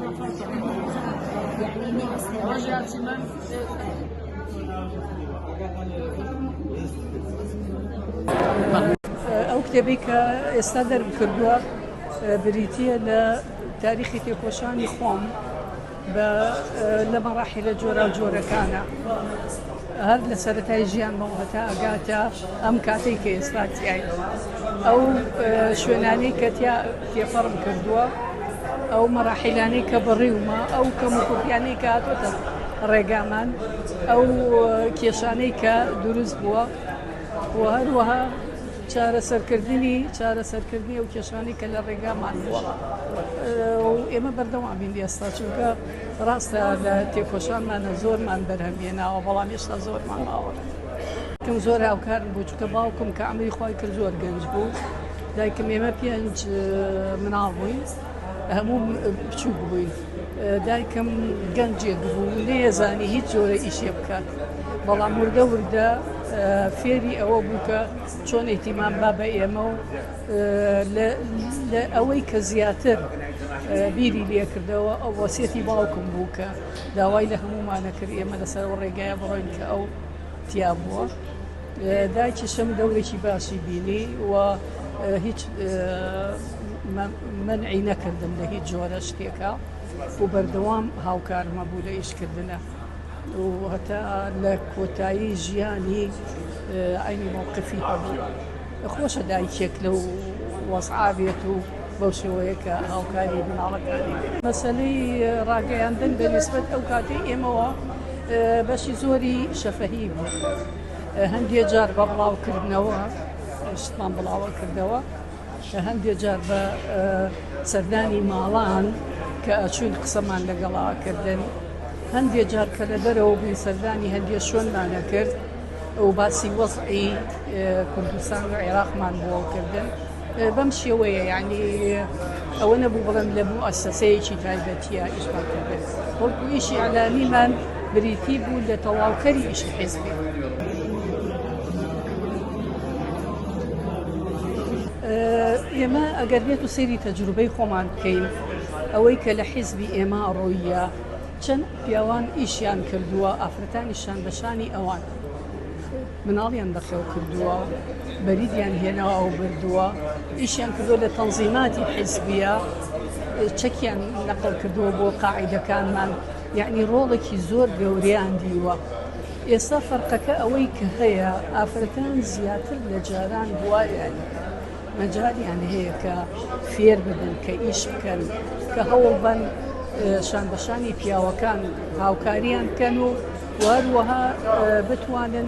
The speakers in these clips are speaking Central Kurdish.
ئەو کتێبی کە ئێستا دەربکردووە بریتیە لە تاریخی تێکۆشانی خۆم لە مەراحیلە جۆرە و جۆرەکانە هەر لە سەرەتای ژیانمەوە هەتا ئەگاتە ئەم کاتەی کە ئێستا تیای ئەو شوێنانەی کە تێپەڕم کردووە ئەو مەراحیلانەی کە بڕیومە ئەو کەم و کوپیانەی کە هاتوۆتە ڕێگامان ئەو کێشانەی کە دروست بووە و هەروەها چارەسەرکردنی ئەو کێشانی کە لە ڕێگامان بووە ئێمە بەردەوامین ئێستا چونکە ڕاستە لە تێکۆشانمانە زۆرمان بەرهەمێناوە بەڵام هێشتا زۆرمان ماوە کەم زۆر هاوکارم بوو چونکە باوکم کە ئەمری خۆی کرد زۆر گەنج بوو دایکم ئێمە 5 مناڵ بووین هەموو بچووک بووین دایکم گەنجێک بوو نێزانی هیچ جۆرە ئیشێ بکات بەڵام وردە وردە فێری ئەوە بوو کە چۆن ئیتیمان با بە ئێمە و لە ئەوەی کە زیاتر بیری لێکردەوە ئەو وەسیەتی باوکم بوو کە داوای لە هەمومانە کرد ئێمە لەسەر ڕێگایە بڕۆین کە ئەو تیا بووە دایکیشم دەورێکی باشی بینی و هیچ منعی نەکردم لە هیچ جۆرە شتێکە و بەردەوام هاوکارمە بوو لە ئیشکردنە و هەتا لە کۆتایی ژیانی عینی مووقفی هەبوو خۆشە دایکێک لەو وەسعا بێت و بەو شێوەیە کە هاوکاری مناڵەکانی مەسەلەی ڕاگەیاندن بەنسبەت ئەو کاتەی ئێمەوە بەشی زۆری شەفەهی بوو هەندێک جار بە بڵاوکردنەوە شتمان بڵاوە کردەوە هەندێک جار بە سەردانی ماڵان کە ئەچوون قسەمان لەگەڵاکردن هەندێک جار کە لە دەرەوە بووین سەردانی هەندێک شوێنمانە کرد و باسی وەزعی کوردستان و عێراقمان بۆکردن بەم شێوەیە یعنی ئەوە نەبوو بڵێم لە موئەسسەسەیەکی تایبەتیە ئیشمان کردن بەڵکو ئیشی ئەعلامیمان بریتی بوو لە تەواوکەری ئیشی حیزبی ئێمە ئەگەر بێت و سەیری تەجروبەی خۆمان بکەین ئەوەی کە لە حیزبی ئێمە ڕۆیە چەند پیاوان ئیشیان کردووە ئافرەتانیشان بەشانی ئەوان مناڵیان بەخێو کردووە بەریدیان هێناوە و بردووە ئیشیان کردووە لە تەنزیماتی حیزبیە چەکیان نەقڵ کردووە بۆ قاعیدەکانمان یعنی ڕۆڵێکی زۆر گەورەیان دیوە ئێستا فەرقەکە ئەوەی کە هەیە ئافرەتان زیاتر لە جاران بوایان مەجالیان هەیە کە فێر ببن کە ئیش بکەن کە هەوڵ بن شان بەشانی پیاوەکان هاوکاریان بکەن و هەروەها بتوانن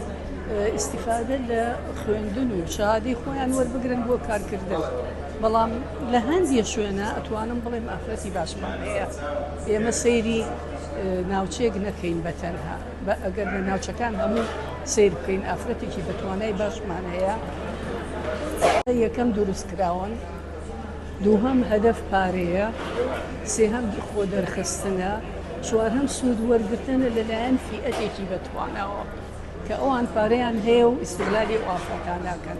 ئیستیفادە لە خوێندن و شادی خۆیان وەربگرن بۆ کارکردن بەڵام لە هەندێک شوێنە ئەتوانم بڵێم ئافرەتی باشمان هەیە ئێمە سەیری ناوچێک نەکەین بەتەنها ئەگەر لە ناوچەکان هەموو سیر بکەین ئافرەتێکی بەتوانای باشمان هەیە یەکەم دروست کراون دووهەم هەدەف پارەیە سێهەم خۆ دەرخستنە چوارهەم سوود وەرگرتنە لەلایەن فئەتێکی بەتوانەوە کە ئەوان پارەیان هەیە و ئیستیغلالی ئەو ئافرەتانەکەن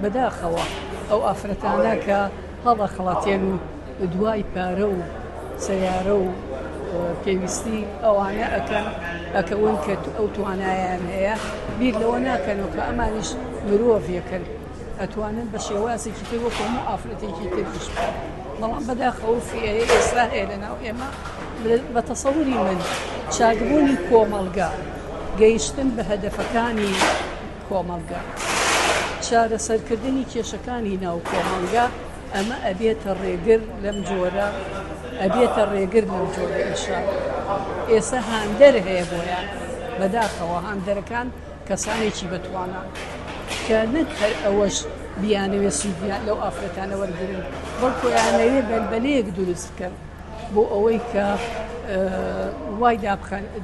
بەداخەوە ئەو ئافرەتانە کە هەڵە خەڵاتێن و دوای پارە و سەیارە و پێویستی ئەوانە ئەکەون کە ئەو توانایان هەیە بیر لەوە ناکەنەوە کە ئەمانیش مرۆڤێکن ئەتوانن بە شێوازێکی تر وەکو هەموو ئافرەتێکی تر پیش بکەن بەڵام بەداخەوە فئەیە ئێستا هەیە لەناو ئێمە بە تەسەووری من چاکبوونی کۆمەڵگا گەیشتن بە هەدەفەکانی کۆمەڵگا چارەسەرکردنی کێشەکانی ناو کۆمەڵگا ئەمە ئەبێتە ڕێگر لەم جۆرە ئینشاءڵڵا ئێستا هاندەر هەیە بۆیان بەداخەوە هاندەرەکان کەسانێکی بەتوانان کە نەک هەر ئەوەش بیانەوێ سوودیان لەو ئافرەتانە وەرگرن بەڵکو یانەوێ بەلبەلەیەک دروست بکەن بۆ ئەوەی کە وای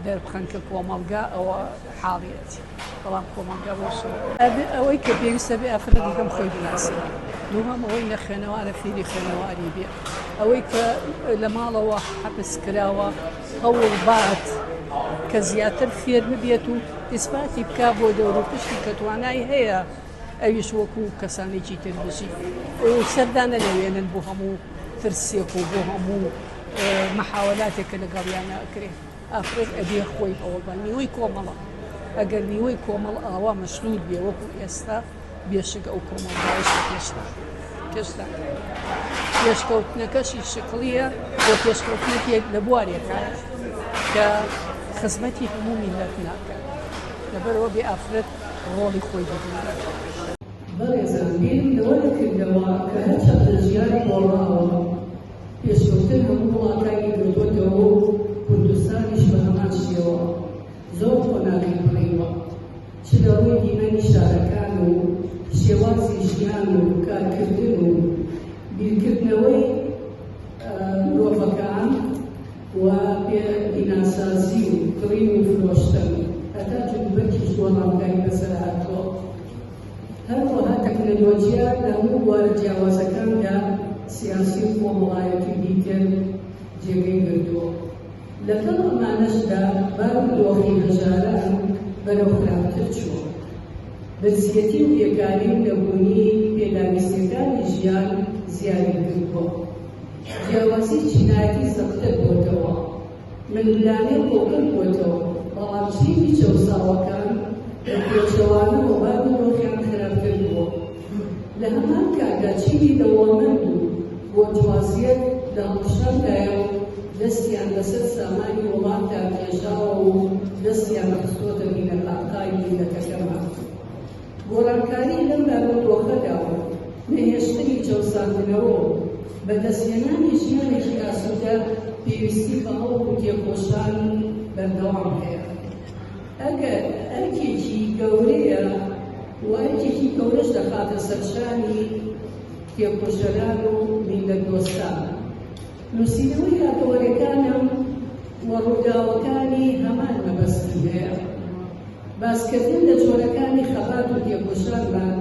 دەربخەن کە کۆمەڵگا ئەوە حاڵیەتی بەڵام کۆمەڵگا بۆ ئەوەی کە پێویستە بێ ئافرەت یەکەم خۆی بناسی دووهەم ئەوەی نە خوێنەوارە فێری خوێنەواری بێ ئەوەی کە لە ماڵەوە حەبس کراوە هەوڵ بات کە زیاتر فێر ببێت و ئیسباتی بکا بۆ دەور پشتی کە توانای هەیە ئەویش وەکو کەسانێکی تر بژی و سەردانە لەوێنن بۆ هەموو ترسێک و بۆ هەموو محاولاتێک کە لەگەڵیانە ئەکرێ ئافرەت ئەبێ خۆی ئەوڵبان نیوەی کۆمەڵە ئەگەر نیوەی کۆمەڵ ئاوا مەشغول بێ وەکو ئێستا بێشک ئەو کۆمەڵداویشتە پێشتا پێشکەوتنەکەشی شکڵیە بۆ پێشکەوتنێک لە بوارێکە کە خزمەتی هەموو میلەت ناکات لەبەرەوە بێ ئافرەت ڕۆڵی خۆی ببینێت. بەڕێزان بێن لەوە دەکردەوە کە هەرچەندە ژیانی گۆڕاوە پێشکەوتن هەموو وڵاتانی گرتووەتەوە و کوردستانیش بە هەمان شێوە زۆر خۆناغی پڕیوە چ لە ڕووی دیمەنی شارەکان و شێوازی ژیان و کارکردن و بیرکردنەوەی مرۆڤەکان و بیناسازی و کڕین و فرۆشتن هەتا جلوبەرکیش بۆ ڕامگای بەسەر هاتووە. هەروەها تەکنەلۆجیا لە هەموو بوارە جیاوازەکاندا سیاسی و کۆمەڵایەتی دیکە جێگەی گرتووە. لەگەڵ ئەمانەشدا بار و دۆخی هەژاران بەرەو خراپتر چووە. بەرزیەتی و بێکاری و نەبوونی پێداویستیەکانی ژیان زیادی کردووە. جیاوازی جینایەتی سەختتر بۆتەوە. ملولانەی کۆکرد بۆتەوە، بەڵام چینی چەوساوەکان لە پێچەوانەوە بار و دۆخیان خراپتر بووە. لە هەمان کاتدا چینی دەوڵەمەند و بۆرژوازیەت لە هەڵبژاردایە و دەستیان لەسەر سامانی وڵاتدا کێشاوە و دەستیان بەخستۆتە بینەقاقای میلەتەکەمان. گۆڕانکاری لەم بارودۆخەداوە نەهێشتنی چەوساندنەوە و بەدەستهێنانی ژیانێکی ئاسوودە پێویستی بە ئەو و تێکۆشان بەردەوام هەیە. ئەگەر ئەرکێکی گەورەیە و ئەرکێکی گەورەش دەخاتە سەرشانی تێکۆشەران و میلەتدۆستان. نووسینەوەی یادەوەریەکانم و ڕووداوەکانی هەمان مەبەستی هەیە. باسکردن لە جۆرەکانی خەبات و تێکۆشانمان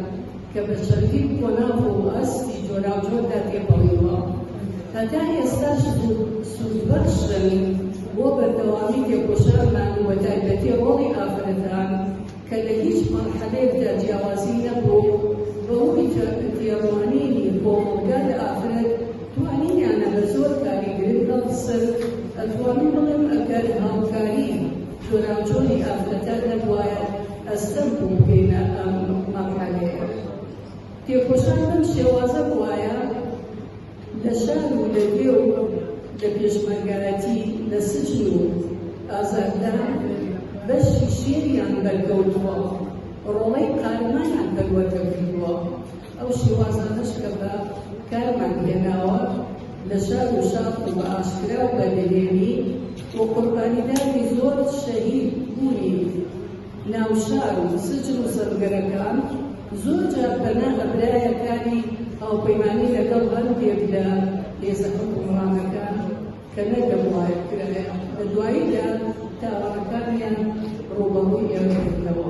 کە بە چەندین کۆناغ و ئەستی جۆراوجۆردا تێپەڕیوە هەتا ئێستاش سوودبەخشن بۆ بەردەوامی تێکۆشانمان و بەتایبەتی ڕۆڵی ئافرەتان کە لە هیچ مەرحەلەیەکدا جیاوازی نەبوو بەهۆی تێڕوانینی کۆمەلگا لە ئافرەت توانینیانە بە زۆر کاریگرن هەڵسر ئەتوانین بڵێم ئەگەر هاوکاری جۆراوجۆری ئافرەتان نەبوایە ئەستەم بوو بکەینە ئەم مەرحەلەیە. تێکۆشان بەم شێوازە بوایە لە شار و لە دێ و لە پێشمەرگایەتی لە سجن و ئازاددان بەشی شێریان بەرگەوتووە، ڕۆڵەی قارمانیان بەروەردە کردووە. ئەو شێوازانەش کە بە کارمان هێناوە لە شار و شاخ و بە ئاشکرا و بەدەهێنی و قوربانیدانی زۆر شەهید بوونی ناوشار و سجن و سەرگەرەکان زۆر جار بەنا ئەبرایەکانی هاوپەیمانی لەگەڵ هەندێک لە هێزە حکومڕانەکان کە نەدەبوایەتکرایە لە دواییدا تاوانەکانیان ڕووبەڕووی ئێوەکردنەوە.